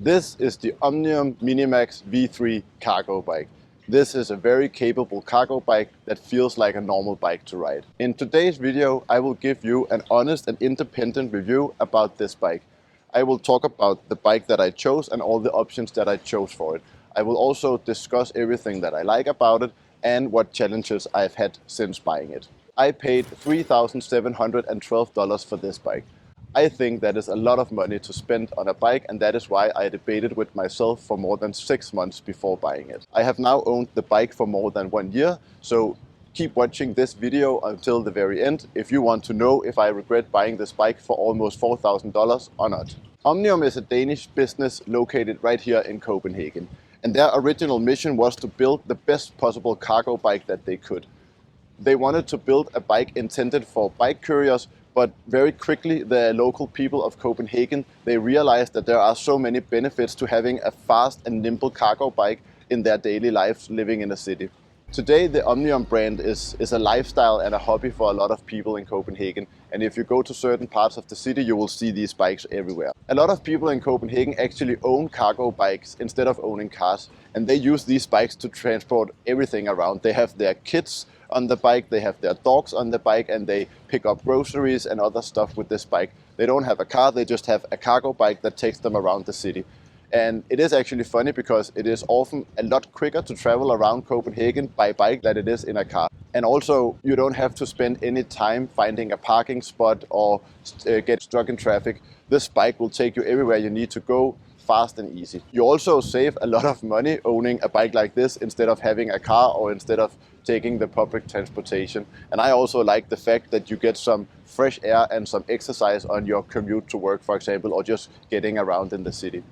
This is the Omnium Mini Max V3 cargo bike. This is a very capable cargo bike that feels like a normal bike to ride. In today's video, I will give you an honest and independent review about this bike. I will talk about the bike that I chose and all the options that I chose for it. I will also discuss everything that I like about it and what challenges I've had since buying it. I paid $3,712 for this bike. I think that is a lot of money to spend on a bike, and that is why I debated with myself for more than 6 months before buying it. I have now owned the bike for more than 1 year, so keep watching this video until the very end if you want to know if I regret buying this bike for almost $4,000 or not. Omnium is a Danish business located right here in Copenhagen, and their original mission was to build the best possible cargo bike that they could. They wanted to build a bike intended for bike couriers, but very quickly the local people of Copenhagen, they realized that there are so many benefits to having a fast and nimble cargo bike in their daily lives living in a city. Today the Omnium brand is a lifestyle and a hobby for a lot of people in Copenhagen, and if you go to certain parts of the city you will see these bikes everywhere. A lot of people in Copenhagen actually own cargo bikes instead of owning cars, and they use these bikes to transport everything around. They have their kids on the bike, they have their dogs on the bike, and they pick up groceries and other stuff with this bike. They don't have a car, they just have a cargo bike that takes them around the city. And it is actually funny because it is often a lot quicker to travel around Copenhagen by bike than it is in a car. And also you don't have to spend any time finding a parking spot or get stuck in traffic. This bike will take you everywhere you need to go, fast and easy. You also save a lot of money owning a bike like this instead of having a car or instead of taking the public transportation. And I also like the fact that you get some fresh air and some exercise on your commute to work, for example, or just getting around in the city.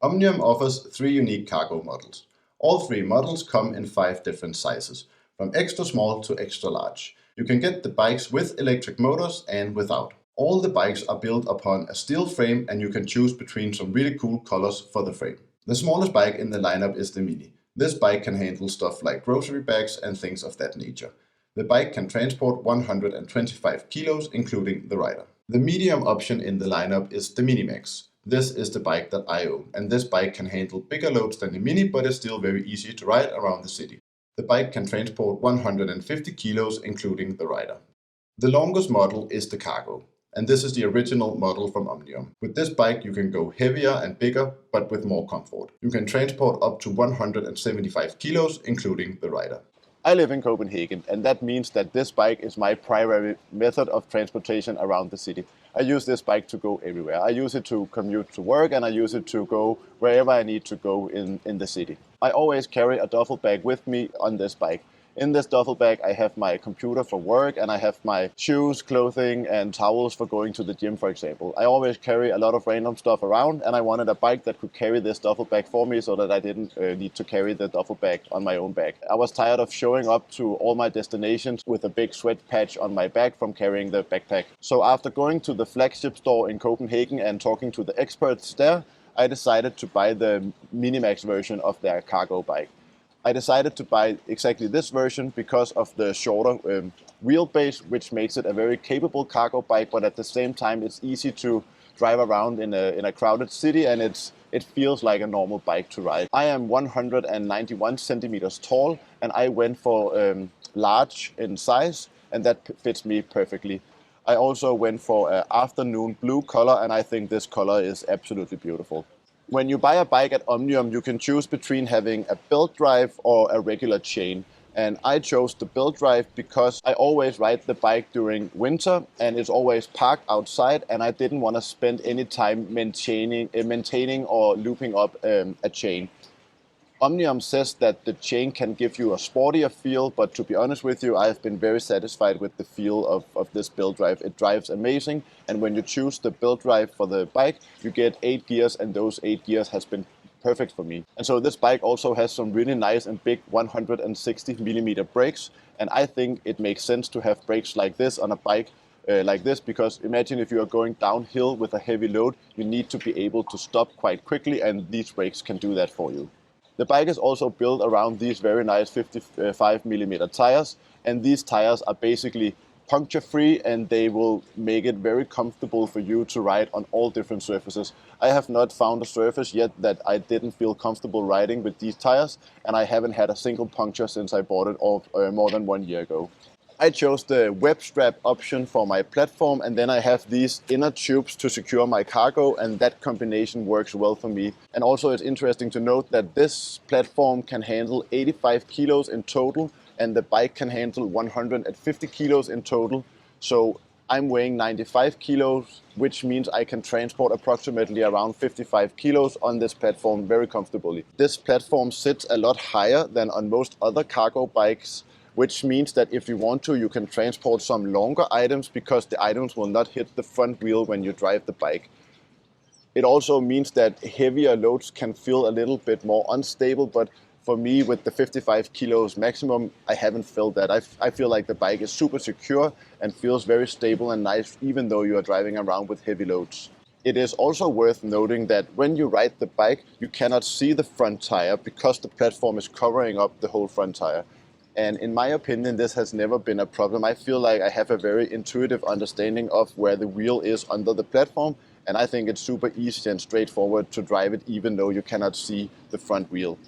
Omnium offers 3 unique cargo models. All 3 models come in 5 different sizes, from extra small to extra large. You can get the bikes with electric motors and without. All the bikes are built upon a steel frame, and you can choose between some really cool colors for the frame. The smallest bike in the lineup is the Mini. This bike can handle stuff like grocery bags and things of that nature. The bike can transport 125 kilos, including the rider. The medium option in the lineup is the Mini Max. This is the bike that I own, and this bike can handle bigger loads than the Mini, but is still very easy to ride around the city. The bike can transport 150 kilos, including the rider. The longest model is the Cargo, and this is the original model from Omnium. With this bike you can go heavier and bigger, but with more comfort. You can transport up to 175 kilos, including the rider. I live in Copenhagen, and that means that this bike is my primary method of transportation around the city. I use this bike to go everywhere. I use it to commute to work, and I use it to go wherever I need to go in the city. I always carry a duffel bag with me on this bike. In this duffel bag I have my computer for work, and I have my shoes, clothing and towels for going to the gym, for example. I always carry a lot of random stuff around, and I wanted a bike that could carry this duffel bag for me so that I didn't need to carry the duffel bag on my own back. I was tired of showing up to all my destinations with a big sweat patch on my back from carrying the backpack. So after going to the flagship store in Copenhagen and talking to the experts there, I decided to buy the Mini Max version of their cargo bike. I decided to buy exactly this version because of the shorter wheelbase, which makes it a very capable cargo bike, but at the same time it's easy to drive around in a crowded city, and it feels like a normal bike to ride. I am 191 centimeters tall, and I went for large in size, and that fits me perfectly. I also went for an afternoon blue color, and I think this color is absolutely beautiful. When you buy a bike at Omnium, you can choose between having a belt drive or a regular chain. And I chose the belt drive because I always ride the bike during winter, and it's always parked outside, and I didn't want to spend any time maintaining or looping up a chain. Omnium says that the chain can give you a sportier feel, but to be honest with you, I've been very satisfied with the feel of this belt drive. It drives amazing, and when you choose the belt drive for the bike, you get 8 gears, and those 8 gears has been perfect for me. And so this bike also has some really nice and big 160mm brakes, and I think it makes sense to have brakes like this on a bike like this, because imagine if you are going downhill with a heavy load, you need to be able to stop quite quickly, and these brakes can do that for you. The bike is also built around these very nice 55mm tires, and these tires are basically puncture free, and they will make it very comfortable for you to ride on all different surfaces. I have not found a surface yet that I didn't feel comfortable riding with these tires, and I haven't had a single puncture since I bought it more than 1 year ago. I chose the web strap option for my platform, and then I have these inner tubes to secure my cargo, and that combination works well for me. And also it's interesting to note that this platform can handle 85 kilos in total, and the bike can handle 150 kilos in total. So I'm weighing 95 kilos, which means I can transport approximately around 55 kilos on this platform very comfortably. This platform sits a lot higher than on most other cargo bikes, which means that if you want to, you can transport some longer items because the items will not hit the front wheel when you drive the bike. It also means that heavier loads can feel a little bit more unstable, but for me, with the 55 kilos maximum, I haven't felt that. I feel like the bike is super secure and feels very stable and nice, even though you are driving around with heavy loads. It is also worth noting that when you ride the bike, you cannot see the front tire because the platform is covering up the whole front tire. And in my opinion, this has never been a problem. I feel like I have a very intuitive understanding of where the wheel is under the platform, and I think it's super easy and straightforward to drive it even though you cannot see the front wheel.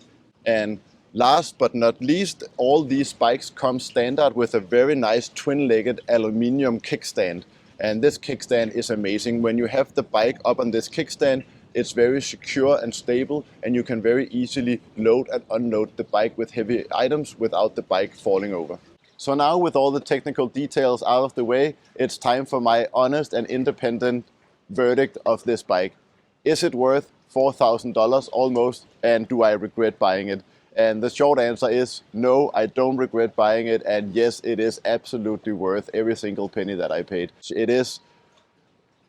And last but not least, all these bikes come standard with a very nice twin-legged aluminium kickstand. And this kickstand is amazing. When you have the bike up on this kickstand, it's very secure and stable, and you can very easily load and unload the bike with heavy items without the bike falling over. So now, with all the technical details out of the way, it's time for my honest and independent verdict of this bike. Is it worth $4,000 almost, and do I regret buying it? And the short answer is no, I don't regret buying it, and yes, it is absolutely worth every single penny that I paid. It is,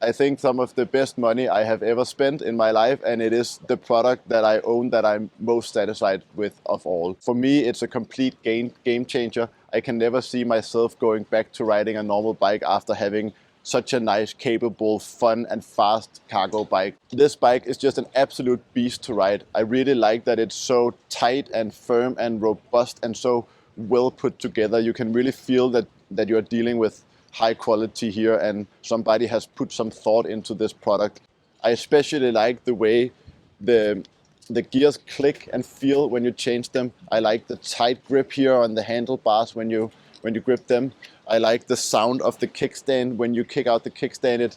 I think, some of the best money I have ever spent in my life, and it is the product that I own that I'm most satisfied with of all. For me, it's a complete game changer. I can never see myself going back to riding a normal bike after having such a nice, capable, fun and fast cargo bike. This bike is just an absolute beast to ride. I really like that it's so tight and firm and robust and so well put together. You can really feel that you're dealing with high quality here, and somebody has put some thought into this product. I especially like the way the gears click and feel when you change them. I like the tight grip here on the handlebars when you grip them. I like the sound of the kickstand. When you kick out the kickstand,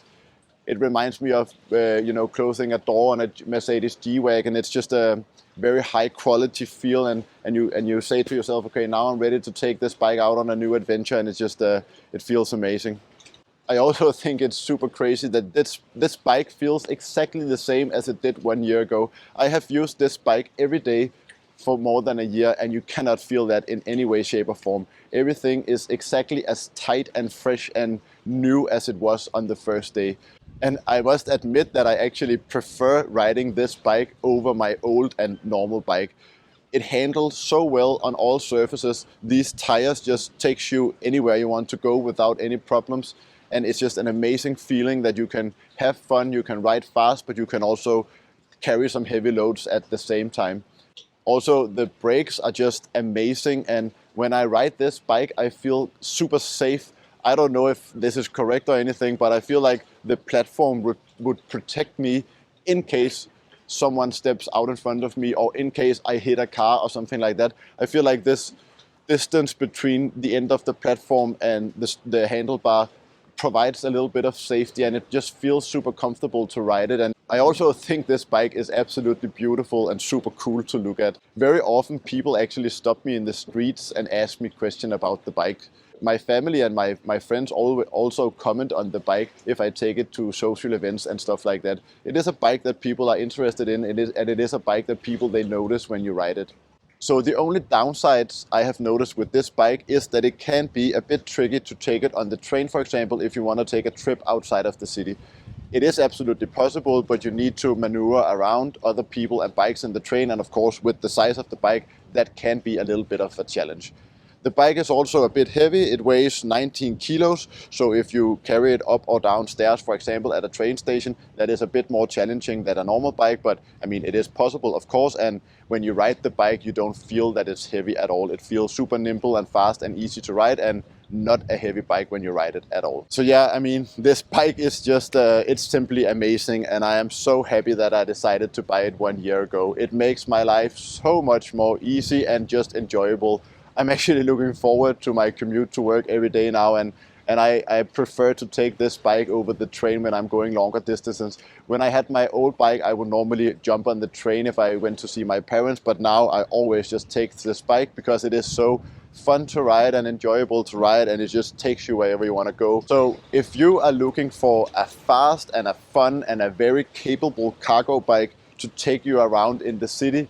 it reminds me of closing a door on a Mercedes G-Wagon. It's just a very high quality feel, and you say to yourself, okay, now I'm ready to take this bike out on a new adventure, and it's just it feels amazing. I also think it's super crazy that this bike feels exactly the same as it did 1 year ago. I have used this bike every day for more than a year, and you cannot feel that in any way, shape or form. Everything is exactly as tight and fresh and new as it was on the first day. And I must admit that I actually prefer riding this bike over my old and normal bike. It handles so well on all surfaces. These tires just takes you anywhere you want to go without any problems. And it's just an amazing feeling that you can have fun, you can ride fast, but you can also carry some heavy loads at the same time. Also, the brakes are just amazing, and when I ride this bike, I feel super safe. I don't know if this is correct or anything, but I feel like the platform would protect me in case someone steps out in front of me, or in case I hit a car or something like that. I feel like this distance between the end of the platform and the handlebar provides a little bit of safety, and it just feels super comfortable to ride it. And I also think this bike is absolutely beautiful and super cool to look at. Very often people actually stop me in the streets and ask me questions about the bike. My family and my friends also comment on the bike if I take it to social events and stuff like that. It is a bike that people are interested in, and it is a bike that they notice when you ride it. So the only downsides I have noticed with this bike is that it can be a bit tricky to take it on the train, for example, if you want to take a trip outside of the city. It is absolutely possible, but you need to maneuver around other people and bikes in the train, and of course with the size of the bike, that can be a little bit of a challenge. The bike is also a bit heavy. It weighs 19 kilos, so if you carry it up or down stairs, for example, at a train station, that is a bit more challenging than a normal bike, but I mean, it is possible, of course, and when you ride the bike, you don't feel that it's heavy at all. It feels super nimble and fast and easy to ride, and not a heavy bike when you ride it at all. So yeah, I mean, this bike is just, it's simply amazing, and I am so happy that I decided to buy it 1 year ago. It makes my life so much more easy and just enjoyable. I'm actually looking forward to my commute to work every day now, and I prefer to take this bike over the train when I'm going longer distances. When I had my old bike, I would normally jump on the train if I went to see my parents, but now I always just take this bike because it is so fun to ride and enjoyable to ride, and it just takes you wherever you want to go. So if you are looking for a fast and a fun and a very capable cargo bike to take you around in the city,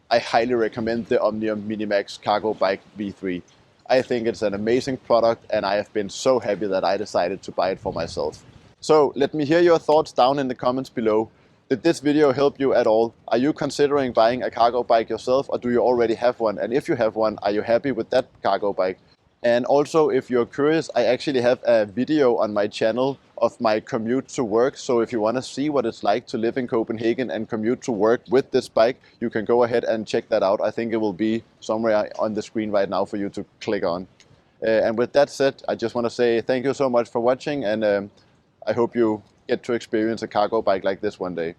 I highly recommend the Omnium Mini Max Cargo Bike V3. I think it's an amazing product, and I have been so happy that I decided to buy it for myself. So let me hear your thoughts down in the comments below. Did this video help you at all? Are you considering buying a cargo bike yourself, or do you already have one? And if you have one, are you happy with that cargo bike? And also, if you're curious, I actually have a video on my channel of my commute to work. So if you want to see what it's like to live in Copenhagen and commute to work with this bike, you can go ahead and check that out. I think it will be somewhere on the screen right now for you to click on. And with that said, I just want to say thank you so much for watching, and I hope you get to experience a cargo bike like this one day.